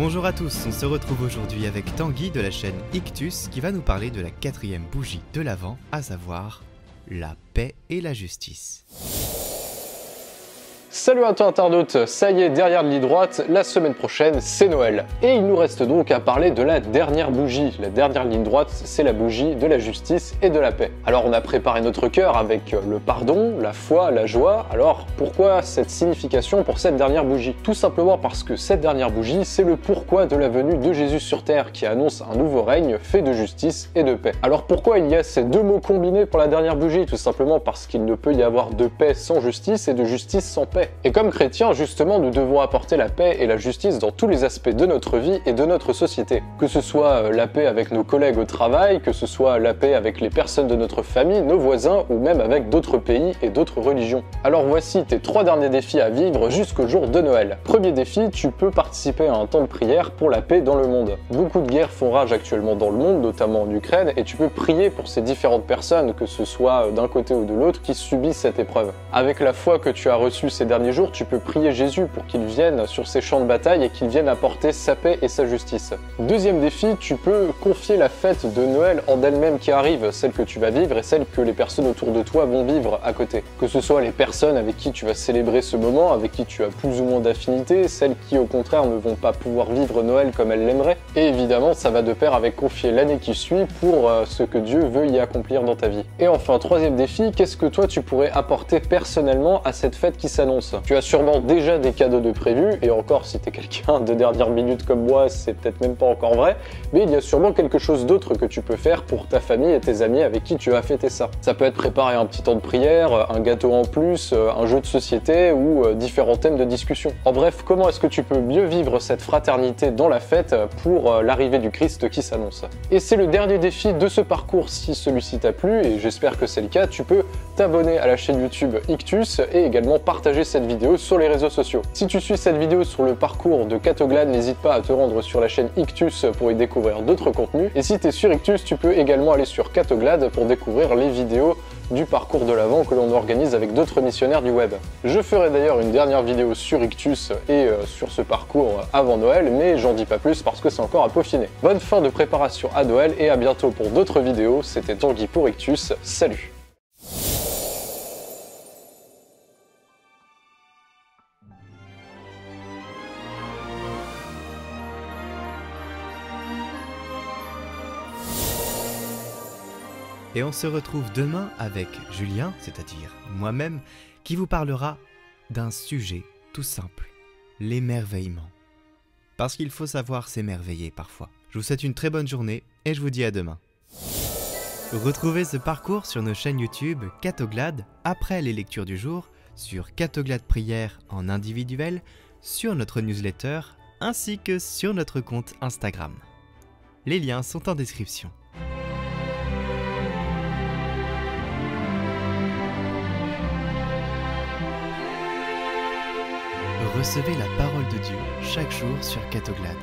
Bonjour à tous, on se retrouve aujourd'hui avec Tanguy de la chaîne Ictus qui va nous parler de la 4e bougie de l'Avent, à savoir la paix et la justice. Salut à toi internaute, ça y est, derrière la ligne droite, la semaine prochaine c'est Noël. Et il nous reste donc à parler de la dernière bougie. La dernière ligne droite, c'est la bougie de la justice et de la paix. Alors on a préparé notre cœur avec le pardon, la foi, la joie. Alors pourquoi cette signification pour cette dernière bougie? Tout simplement parce que cette dernière bougie, c'est le pourquoi de la venue de Jésus sur terre qui annonce un nouveau règne fait de justice et de paix. Alors pourquoi il y a ces deux mots combinés pour la dernière bougie? Tout simplement parce qu'il ne peut y avoir de paix sans justice et de justice sans paix. Et comme chrétiens, justement, nous devons apporter la paix et la justice dans tous les aspects de notre vie et de notre société. Que ce soit la paix avec nos collègues au travail, que ce soit la paix avec les personnes de notre famille, nos voisins ou même avec d'autres pays et d'autres religions. Alors voici tes 3 derniers défis à vivre jusqu'au jour de Noël. Premier défi, tu peux participer à un temps de prière pour la paix dans le monde. Beaucoup de guerres font rage actuellement dans le monde, notamment en Ukraine, et tu peux prier pour ces différentes personnes, que ce soit d'un côté ou de l'autre, qui subissent cette épreuve. Avec la foi que tu as reçue ces derniers jours, tu peux prier Jésus pour qu'il vienne sur ces champs de bataille et qu'il vienne apporter sa paix et sa justice. Deuxième défi, tu peux confier la fête de Noël en elle-même qui arrive, celle que tu vas vivre et celle que les personnes autour de toi vont vivre à côté. Que ce soit les personnes avec qui tu vas célébrer ce moment, avec qui tu as plus ou moins d'affinité, celles qui au contraire ne vont pas pouvoir vivre Noël comme elles l'aimeraient. Et évidemment, ça va de pair avec confier l'année qui suit pour ce que Dieu veut y accomplir dans ta vie. Et enfin, troisième défi, qu'est-ce que toi tu pourrais apporter personnellement à cette fête qui s'annonce? Tu as sûrement déjà des cadeaux de prévus, et encore si t'es quelqu'un de dernière minute comme moi, c'est peut-être même pas encore vrai, mais il y a sûrement quelque chose d'autre que tu peux faire pour ta famille et tes amis avec qui tu vas fêter ça. Ça peut être préparer un petit temps de prière, un gâteau en plus, un jeu de société ou différents thèmes de discussion. En bref, comment est-ce que tu peux mieux vivre cette fraternité dans la fête pour l'arrivée du Christ qui s'annonce? Et c'est le dernier défi de ce parcours. Si celui-ci t'a plu, et j'espère que c'est le cas, tu peux t'abonner à la chaîne YouTube Ictus et également partager cette vidéo sur les réseaux sociaux. Si tu suis cette vidéo sur le parcours de Catoglade, n'hésite pas à te rendre sur la chaîne Ictus pour y découvrir d'autres contenus. Et si tu es sur Ictus, tu peux également aller sur Catoglade pour découvrir les vidéos du parcours de l'Avent que l'on organise avec d'autres missionnaires du web. Je ferai d'ailleurs une dernière vidéo sur Ictus et sur ce parcours avant Noël, mais j'en dis pas plus parce que c'est encore à peaufiner. Bonne fin de préparation à Noël et à bientôt pour d'autres vidéos. C'était Tanguy pour Ictus, salut! Et on se retrouve demain avec Julien, c'est-à-dire moi-même, qui vous parlera d'un sujet tout simple, l'émerveillement. Parce qu'il faut savoir s'émerveiller parfois. Je vous souhaite une très bonne journée et je vous dis à demain. Retrouvez ce parcours sur nos chaînes YouTube Catoglade après les lectures du jour, sur Catoglade Prière en individuel, sur notre newsletter ainsi que sur notre compte Instagram. Les liens sont en description. Recevez la parole de Dieu chaque jour sur Catoglade.